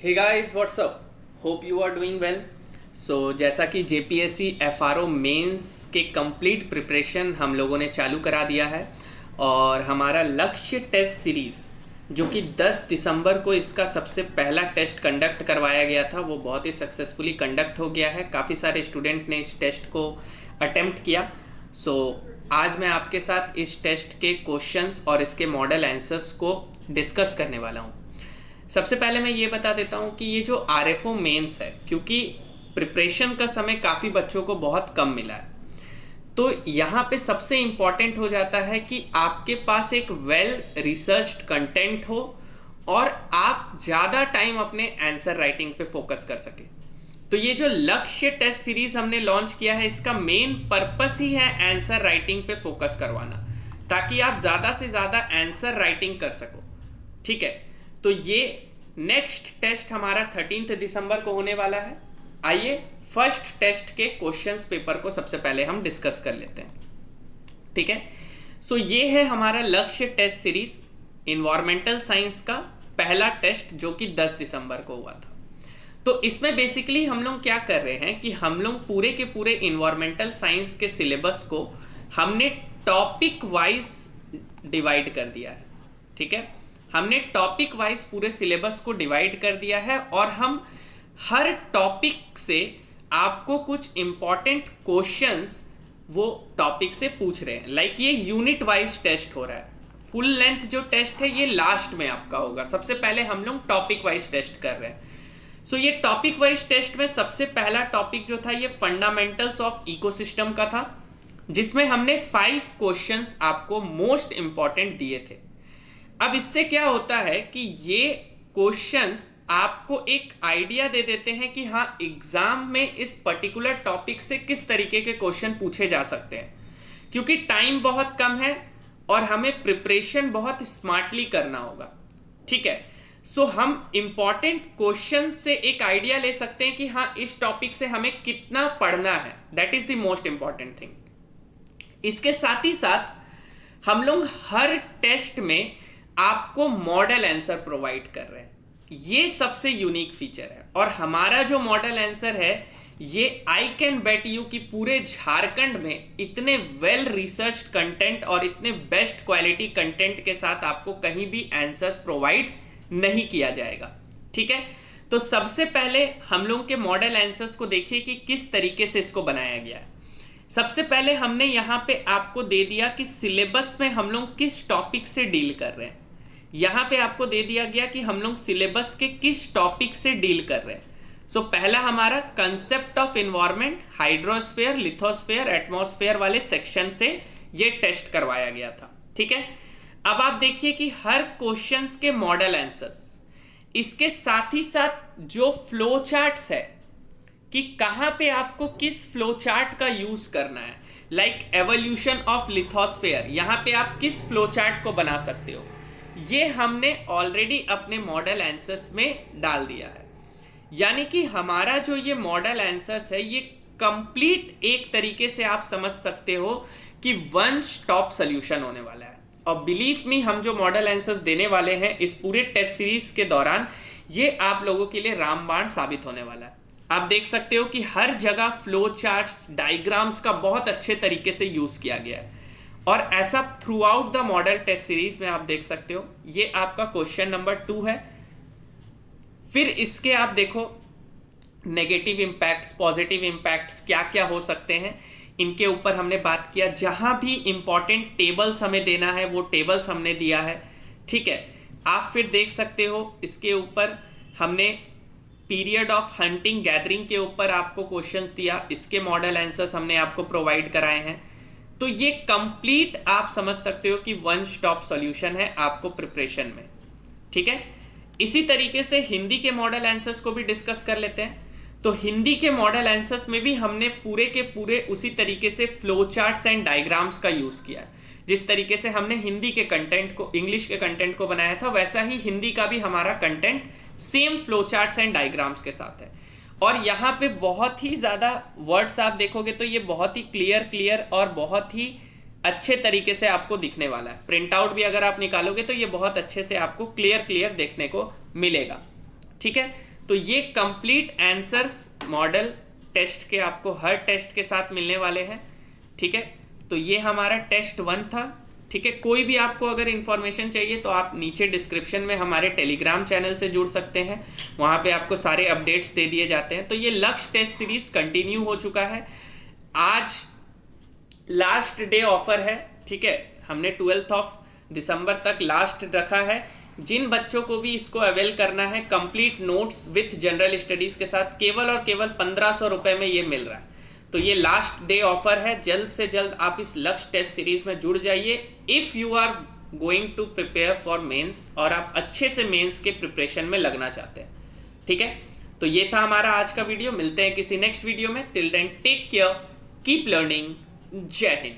Hey guys what's up, hope you are doing well. So जैसा कि JPSC FRO mains के complete preparation हम लोगों ने चालू करा दिया है और हमारा लक्ष्य टेस्ट सीरीज़ जो कि 10 दिसंबर को इसका सबसे पहला टेस्ट कंडक्ट करवाया गया था वो बहुत ही सक्सेसफुली कंडक्ट हो गया है। काफ़ी सारे स्टूडेंट ने इस टेस्ट को अटेम्प्ट किया। सो आज मैं आपके साथ इस टेस्ट के क्वेश्चंस और इसके मॉडल आंसर्स को डिस्कस करने वाला हूँ। सबसे पहले मैं ये बता देता हूँ कि ये जो आरएफओ मेंस है, क्योंकि प्रिपरेशन का समय काफ़ी बच्चों को बहुत कम मिला है, तो यहाँ पे सबसे इम्पॉर्टेंट हो जाता है कि आपके पास एक वेल रिसर्च्ड कंटेंट हो और आप ज़्यादा टाइम अपने आंसर राइटिंग पे फोकस कर सके। तो ये जो लक्ष्य टेस्ट सीरीज हमने लॉन्च किया है, इसका मेन पर्पस ही है आंसर राइटिंग पे फोकस करवाना, ताकि आप ज़्यादा से ज़्यादा आंसर राइटिंग कर सको। ठीक है, तो ये नेक्स्ट टेस्ट हमारा 13 दिसंबर को होने वाला है। आइए फर्स्ट टेस्ट के क्वेश्चंस पेपर को सबसे पहले हम डिस्कस कर लेते हैं। ठीक है, सो ये है हमारा लक्ष्य टेस्ट सीरीज इन्वायरमेंटल साइंस का पहला टेस्ट जो कि 10 दिसंबर को हुआ था। तो इसमें बेसिकली हम लोग क्या कर रहे हैं कि हम लोग पूरे के पूरे इन्वायरमेंटल साइंस के सिलेबस को हमने टॉपिक वाइज डिवाइड कर दिया है। ठीक है, हमने टॉपिक वाइज पूरे सिलेबस को डिवाइड कर दिया है और हम हर टॉपिक से आपको कुछ इंपॉर्टेंट क्वेश्चंस वो टॉपिक से पूछ रहे हैं। लाइक ये यूनिट वाइज टेस्ट हो रहा है। फुल लेंथ जो टेस्ट है ये लास्ट में आपका होगा। सबसे पहले हम लोग टॉपिक वाइज टेस्ट कर रहे हैं। सो ये टॉपिक वाइज टेस्ट में सबसे पहला टॉपिक जो था ये फंडामेंटल्स ऑफ इकोसिस्टम का था, जिसमें हमने 5 क्वेश्चंस आपको मोस्ट इंपॉर्टेंट दिए थे। अब इससे क्या होता है कि ये क्वेश्चंस आपको एक आइडिया दे देते हैं कि हाँ, एग्जाम में इस पर्टिकुलर टॉपिक से किस तरीके के क्वेश्चन पूछे जा सकते हैं, क्योंकि टाइम बहुत कम है और हमें प्रिपरेशन बहुत स्मार्टली करना होगा। ठीक है, सो हम इंपॉर्टेंट क्वेश्चन से एक आइडिया ले सकते हैं कि हाँ, इस टॉपिक से हमें कितना पढ़ना है। That is the most important thing. इसके साथ ही साथ हम लोग हर टेस्ट में आपको मॉडल आंसर प्रोवाइड कर रहे हैं। ये सबसे यूनिक फीचर है और हमारा जो मॉडल आंसर है ये आई कैन बेट यू कि पूरे झारखंड में इतने वेल रिसर्च्ड कंटेंट और इतने बेस्ट क्वालिटी कंटेंट के साथ आपको कहीं भी आंसर्स प्रोवाइड नहीं किया जाएगा। ठीक है, तो सबसे पहले हम लोग के मॉडल आंसर्स को देखिए कि किस तरीके से इसको बनाया गया है। सबसे पहले हमने यहाँ पे आपको दे दिया कि सिलेबस में हम लोग किस टॉपिक से डील कर रहे हैं। यहाँ पे आपको दे दिया गया कि हम लोग सिलेबस के किस टॉपिक से डील कर रहे हैं। सो पहला हमारा concept of environment, hydrosphere, lithosphere, atmosphere वाले सेक्शन से ये टेस्ट करवाया गया था। ठीक है, अब आप देखिए कि हर क्वेश्चंस के मॉडल आंसर्स, इसके साथ ही साथ जो फ्लो चार्ट्स है कि कहां पे आपको किस फ्लो चार्ट का यूज करना है। लाइक एवोल्यूशन ऑफ लिथोस्फीयर, यहां पे आप किस फ्लो चार्ट को बना सकते हो, ये हमने ऑलरेडी अपने मॉडल आंसर्स में डाल दिया है। यानी कि हमारा जो ये मॉडल आंसर्स है ये कंप्लीट एक तरीके से आप समझ सकते हो कि वन स्टॉप सॉल्यूशन होने वाला है। और बिलीव मी, हम जो मॉडल आंसर्स देने वाले हैं इस पूरे टेस्ट सीरीज के दौरान, ये आप लोगों के लिए रामबाण साबित होने वाला है। आप देख सकते हो कि हर जगह फ्लो चार्ट्स, डायग्राम्स का बहुत अच्छे तरीके से यूज किया गया है और ऐसा throughout the model test series में आप देख सकते हो। ये आपका क्वेश्चन नंबर 2 है। फिर इसके आप देखो नेगेटिव इंपैक्ट्स, पॉजिटिव इंपैक्ट्स क्या क्या हो सकते हैं, इनके ऊपर हमने बात किया। जहां भी इंपॉर्टेंट टेबल्स हमें देना है वो टेबल्स हमने दिया है। ठीक है, आप फिर देख सकते हो इसके ऊपर हमने पीरियड ऑफ हंटिंग गैदरिंग के ऊपर आपको क्वेश्चंस दिया, इसके मॉडल आंसर्स हमने आपको प्रोवाइड कराए हैं। तो ये कंप्लीट आप समझ सकते हो कि वन स्टॉप सॉल्यूशन है आपको प्रिपरेशन में। ठीक है, इसी तरीके से हिंदी के मॉडल आंसर्स को भी डिस्कस कर लेते हैं। तो हिंदी के मॉडल आंसर्स में भी हमने पूरे के पूरे उसी तरीके से फ्लो चार्ट्स एंड डायग्राम्स का यूज किया है। जिस तरीके से हमने हिंदी के कंटेंट को, इंग्लिश के कंटेंट को बनाया था, वैसा ही हिंदी का भी हमारा content same flow charts and diagrams के साथ है। और यहाँ पे बहुत ही ज़्यादा वर्ड्स आप देखोगे तो ये बहुत ही क्लियर और बहुत ही अच्छे तरीके से आपको दिखने वाला है। प्रिंट आउट भी अगर आप निकालोगे तो ये बहुत अच्छे से आपको क्लियर देखने को मिलेगा। ठीक है, तो ये कंप्लीट आंसर्स मॉडल टेस्ट के आपको हर टेस्ट के साथ मिलने वाले हैं। ठीक है, तो ये हमारा टेस्ट 1 था। ठीक है, कोई भी आपको अगर इंफॉर्मेशन चाहिए तो आप नीचे डिस्क्रिप्शन में हमारे टेलीग्राम चैनल से जुड़ सकते हैं, वहाँ पे आपको सारे अपडेट्स दे दिए जाते हैं। तो ये लक्ष्य टेस्ट सीरीज कंटिन्यू हो चुका है। आज लास्ट डे ऑफर है। ठीक है, हमने 12 दिसंबर तक लास्ट रखा है। जिन बच्चों को भी इसको अवेल करना है, complete notes with general studies के साथ केवल और केवल 1500 रुपए में ये मिल रहा है। तो ये लास्ट डे ऑफर है, जल्द से जल्द आप इस लक्ष्य टेस्ट सीरीज में जुड़ जाइए if you are going to prepare for mains और आप अच्छे से मेंस के प्रिपरेशन में लगना चाहते हैं। ठीक है, तो ये था हमारा आज का वीडियो। मिलते हैं किसी नेक्स्ट वीडियो में। Till then take care, keep learning. जय हिंद।